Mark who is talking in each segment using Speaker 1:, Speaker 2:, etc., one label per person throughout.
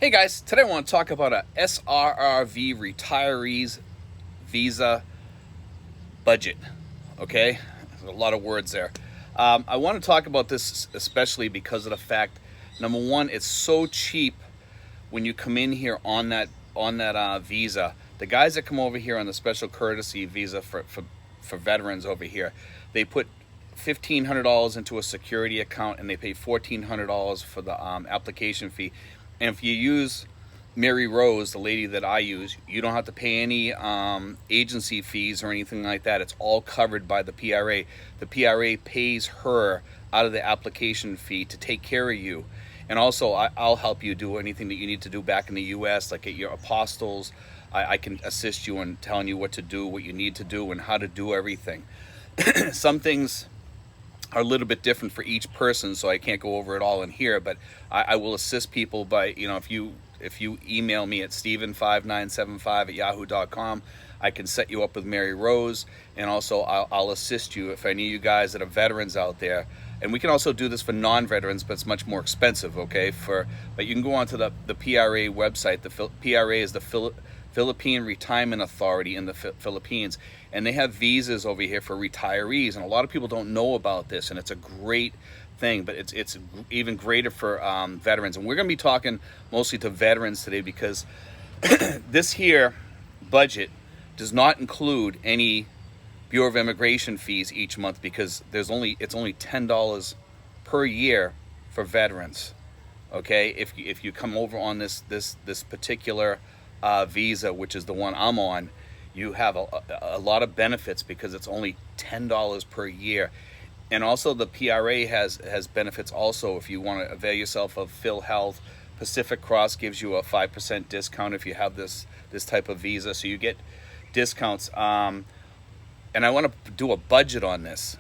Speaker 1: Hey guys, today I want to talk about a SRRV retirees visa budget. Okay, there's a lot of words there. I want to talk about this especially because of the fact, number one, it's so cheap when you come in here on that visa. The guys that come over here on the special courtesy visa for veterans over here, they put $1,500 into a security account and they pay $1,400 for the application fee. And if you use Mary Rose, the lady that I use, you don't have to pay any agency fees or anything like that. It's all covered by the PRA. The PRA pays her out of the application fee to take care of you. And also, I'll help you do anything that you need to do back in the U.S., like at your apostles. I can assist you in telling you what to do, what you need to do, and how to do everything. Some things are a little bit different for each person, so I can't go over it all in here, but I will assist people by, if you email me at steven5975@yahoo.com, I can set you up with Mary Rose, and also I'll assist you if any of you guys that are veterans out there. And we can also do this for non-veterans, but it's much more expensive, okay? But you can go onto the PRA website. The PRA is the Philippine Retirement Authority in the Philippines, and they have visas over here for retirees, and a lot of people don't know about this, and it's a great thing, but it's even greater for veterans. And we're going to be talking mostly to veterans today because this here budget does not include any Bureau of Immigration fees each month, because it's only $10 per year for veterans. Okay, if you come over on this particular visa, which is the one I'm on, you have a lot of benefits because it's only $10 per year. And also the PRA has benefits also if you want to avail yourself of Phil Health. Pacific Cross gives you a 5% discount if you have this type of visa, so you get discounts. And I want to do a budget on this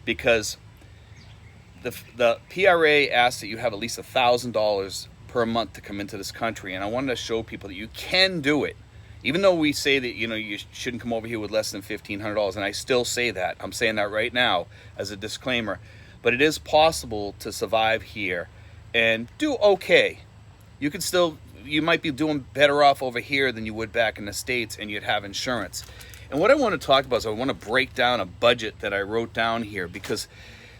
Speaker 1: because the PRA asks that you have at least $1,000 per month to come into this country, and I wanted to show people that you can do it. Even though we say that you shouldn't come over here with less than $1,500, and I still say that. I'm saying that right now as a disclaimer. But it is possible to survive here and do okay. You might be doing better off over here than you would back in the States, and you'd have insurance. And what I want to talk about is I want to break down a budget that I wrote down here, because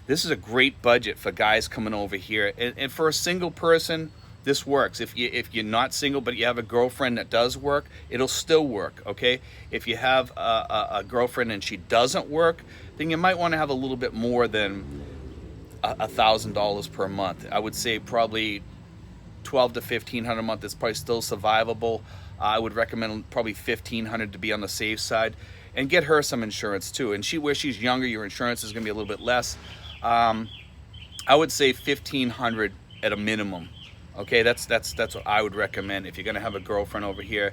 Speaker 1: this is a great budget for guys coming over here. And for a single person, this works. If you're not single but you have a girlfriend that does work, it'll still work, okay? If you have a girlfriend and she doesn't work, then you might want to have a little bit more than $1,000 per month. I would say probably $1,200 to $1,500 a month is probably still survivable. I would recommend probably $1,500 to be on the safe side, and get her some insurance too. And where she's younger, your insurance is going to be a little bit less. I would say $1,500 at a minimum. Okay, that's what I would recommend if you're going to have a girlfriend over here.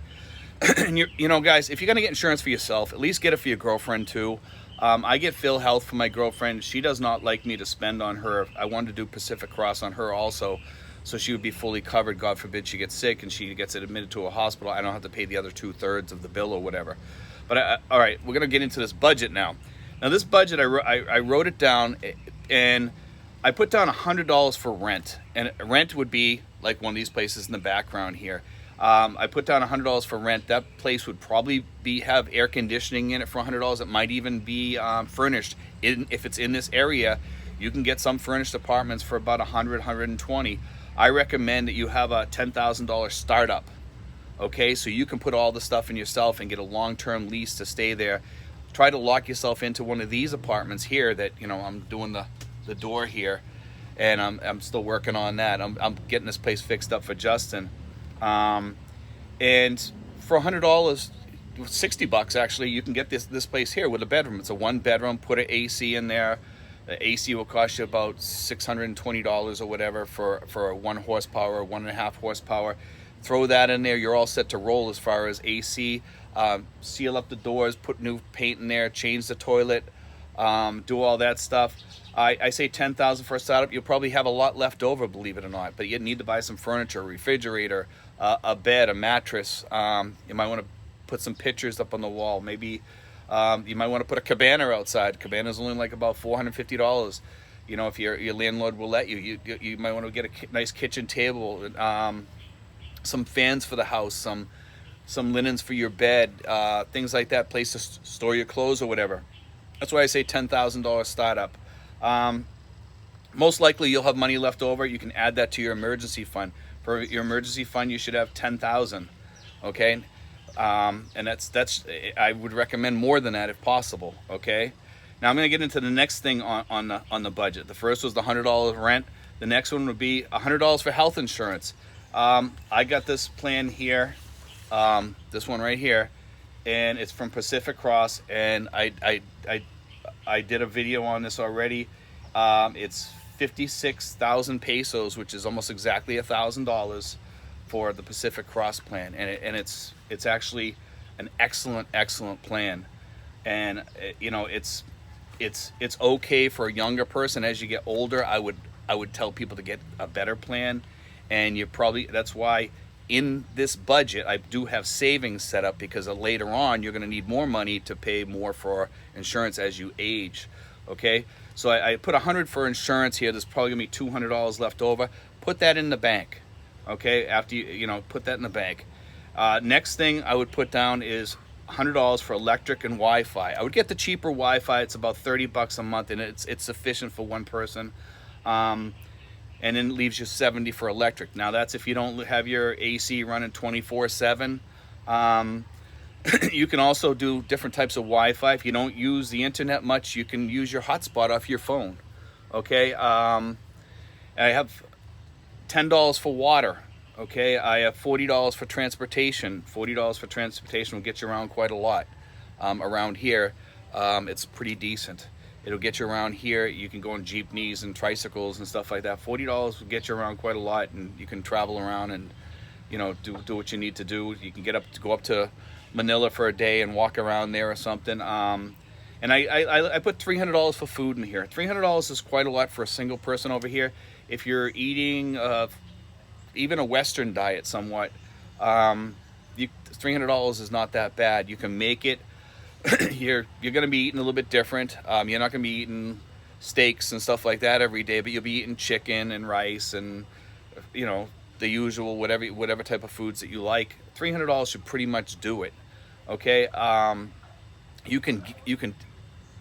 Speaker 1: And guys, if you're going to get insurance for yourself, at least get it for your girlfriend too. I get Phil Health for my girlfriend. She does not like me to spend on her. I wanted to do Pacific Cross on her also, so she would be fully covered. God forbid she gets sick and she gets admitted to a hospital. I don't have to pay the other 2/3 of the bill or whatever. But all right, we're going to get into this budget now. Now this budget, I wrote it down, and I put down $100 for rent. And rent would be like one of these places in the background here. I put down $100 for rent. That place would probably have air conditioning in it for $100. It might even be furnished. If it's in this area, you can get some furnished apartments for about $100, $120. I recommend that you have a $10,000 startup. Okay, so you can put all the stuff in yourself and get a long-term lease to stay there. Try to lock yourself into one of these apartments here that, I'm doing the door here, and I'm still working on that. I'm getting this place fixed up for Justin. And for $100, $60 actually, you can get this place here with a bedroom. It's a 1-bedroom, put an AC in there. The AC will cost you about $620 or whatever for a 1 horsepower or 1.5 horsepower. Throw that in there, you're all set to roll as far as AC. Seal up the doors, put new paint in there, change the toilet, do all that stuff. I say $10,000 for a startup. You'll probably have a lot left over, believe it or not, but you need to buy some furniture, a refrigerator, a bed, a mattress. You might want to put some pictures up on the wall. Maybe you might want to put a cabana outside. Cabana's only like about $450. If your landlord will let you. You might want to get a nice kitchen table. some fans for the house, some linens for your bed, things like that, place to store your clothes or whatever. That's why I say $10,000 startup. Most likely you'll have money left over. You can add that to your emergency fund. For your emergency fund, you should have 10,000. Okay, and that's I would recommend more than that if possible. Okay, now I'm going to get into the next thing on the budget. The first was the $100 rent. The next one would be $100 for health insurance. I got this plan here, this one right here, and it's from Pacific Cross, and I did a video on this already. It's 56,000 pesos, which is almost exactly $1,000 for the Pacific Cross plan, and it's actually an excellent plan, and it's okay for a younger person. As you get older, I would tell people to get a better plan, and that's why in this budget I do have savings set up, because later on you're going to need more money to pay more for insurance as you age. Okay, so I put 100 for insurance here. There's probably gonna be $200 left over. Put that in the bank. Okay, after you put that in the bank. Next thing I would put down is $100 for electric and Wi-Fi. I would get the cheaper Wi-Fi. It's about $30 a month, and it's sufficient for one person. And then it leaves you 70 for electric. Now that's if you don't have your AC running 24/7. You can also do different types of Wi-Fi. If you don't use the internet much, you can use your hotspot off your phone. Okay, I have $10 for water. Okay, I have $40 for transportation. $40 for transportation will get you around quite a lot. Around here, it's pretty decent. It'll get you around here. You can go on jeepneys and tricycles and stuff like that. $40 will get you around quite a lot, and you can travel around and do what you need to do. You can go up to Manila for a day and walk around there or something. And I put $300 for food in here. $300 is quite a lot for a single person over here. If you're eating even a Western diet somewhat, $300 is not that bad. You can make it. You're going to be eating a little bit different. You're not going to be eating steaks and stuff like that every day, but you'll be eating chicken and rice and the usual whatever type of foods that you like. $300 should pretty much do it. Okay, you can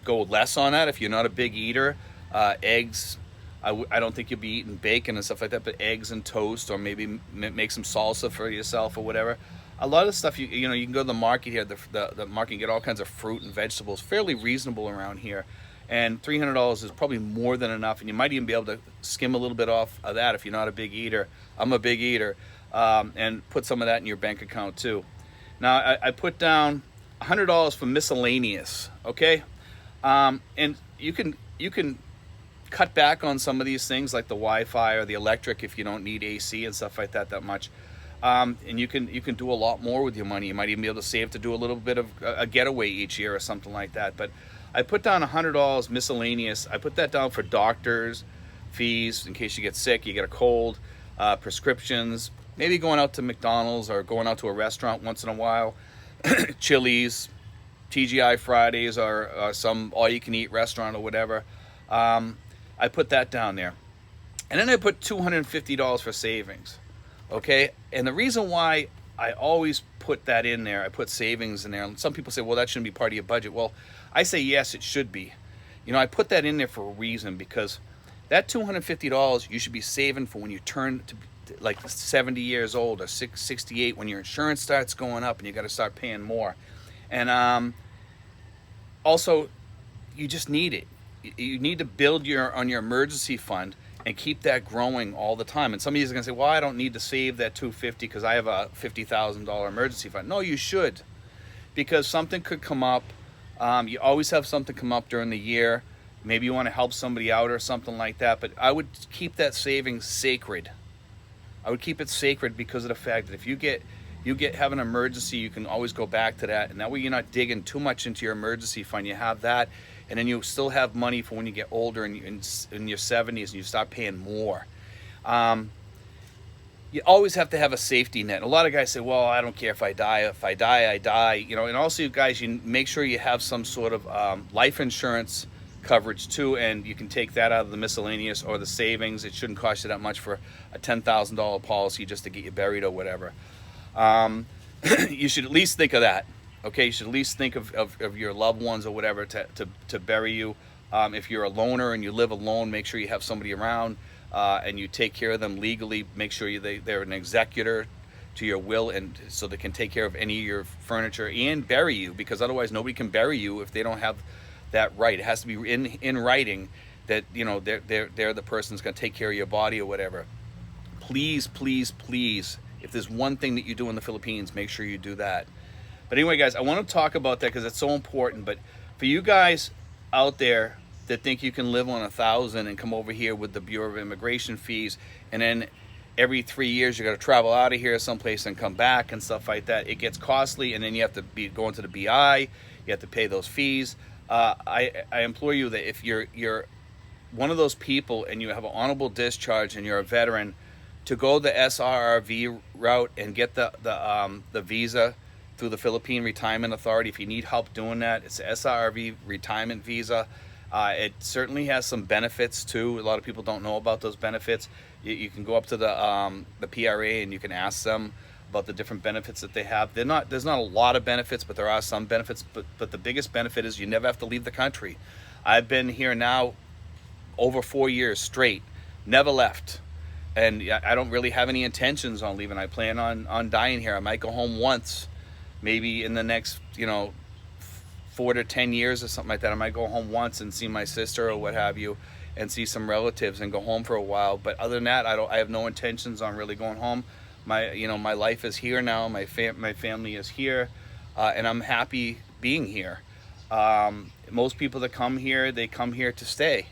Speaker 1: go less on that if you're not a big eater. Eggs, I don't think you'll be eating bacon and stuff like that, but eggs and toast, or maybe make some salsa for yourself or whatever. A lot of stuff you can go to the market here, the market, and get all kinds of fruit and vegetables, fairly reasonable around here. And $300 is probably more than enough, and you might even be able to skim a little bit off of that if you're not a big eater. I'm a big eater, and put some of that in your bank account too. Now I put down $100 for miscellaneous. Okay, and you can cut back on some of these things like the Wi-Fi or the electric if you don't need AC and stuff like that much. And you can do a lot more with your money. You might even be able to save to do a little bit of a getaway each year or something like that. But I put down $100 miscellaneous. I put that down for doctors, fees in case you get sick, you get a cold, prescriptions, maybe going out to McDonald's or going out to a restaurant once in a while, Chili's, TGI Fridays, or some all-you-can-eat restaurant or whatever. I put that down there. And then I put $250 for savings. Okay, and the reason why I always put that in there, I put savings in there, and some people say, well, that shouldn't be part of your budget. Well, I say yes, it should be. I put that in there for a reason, because that $250 you should be saving for when you turn to like 70 years old or 68, when your insurance starts going up and you got to start paying more. And also, you just need it. You need to build on your emergency fund and keep that growing all the time. And some of you are going to say, well, I don't need to save that $250 because I have a $50,000 emergency fund. No, you should, because something could come up. You always have something come up during the year. Maybe you want to help somebody out or something like that. But I would keep that savings sacred. I would keep it sacred because of the fact that if you have an emergency, you can always go back to that. And that way you're not digging too much into your emergency fund. You have that. And then you still have money for when you get older and in your 70s and you start paying more. You always have to have a safety net. A lot of guys say, well, I don't care if I die. If I die, I die. And also, you guys, you make sure you have some sort of life insurance coverage too, and you can take that out of the miscellaneous or the savings. It shouldn't cost you that much for a $10,000 policy just to get you buried or whatever. You should at least think of that. Okay, you should at least think of your loved ones or whatever to bury you. If you're a loner and you live alone, make sure you have somebody around and you take care of them legally. Make sure they're an executor to your will, and so they can take care of any of your furniture and bury you, because otherwise nobody can bury you if they don't have that right. It has to be in writing that, you know, they're the person that's going to take care of your body or whatever. Please, please, please, if there's one thing that you do in the Philippines, make sure you do that. But anyway, guys, I want to talk about that because it's so important. But for you guys out there that think you can live on $1,000 and come over here with the Bureau of Immigration fees, and then every 3 years you got to travel out of here someplace and come back and stuff like that, it gets costly, and then you have to be going to the BI, you have to pay those fees. I implore you that if you're one of those people and you have an honorable discharge and you're a veteran, to go the SRRV route and get the visa through the Philippine Retirement Authority. If you need help doing that, it's the SRRV retirement visa. It certainly has some benefits too. A lot of people don't know about those benefits. You can go up to the PRA and you can ask them about the different benefits that they have. There's not a lot of benefits, but there are some benefits. But the biggest benefit is you never have to leave the country. I've been here now over 4 years straight, never left, and I don't really have any intentions on leaving. I plan on dying here. I might go home once, maybe in the next 4 to 10 years or something like that. I might go home once and see my sister or what have you, and see some relatives and go home for a while. But other than that, I have no intentions on really going home. My life is here now. My family is here, and I'm happy being here. Most people that come here, they come here to stay,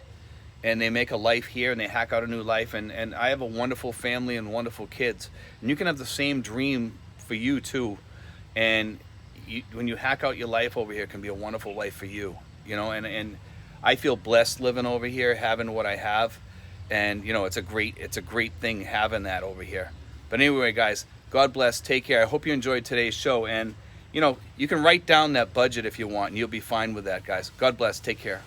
Speaker 1: and they make a life here, and they hack out a new life. And I have a wonderful family and wonderful kids, and you can have the same dream for you too. And when you hack out your life over here, it can be a wonderful life for you. And I feel blessed living over here, having what I have, and it's a great thing having that over here. But anyway, guys, God bless. Take care. I hope you enjoyed today's show. And, you can write down that budget if you want, and you'll be fine with that, guys. God bless. Take care.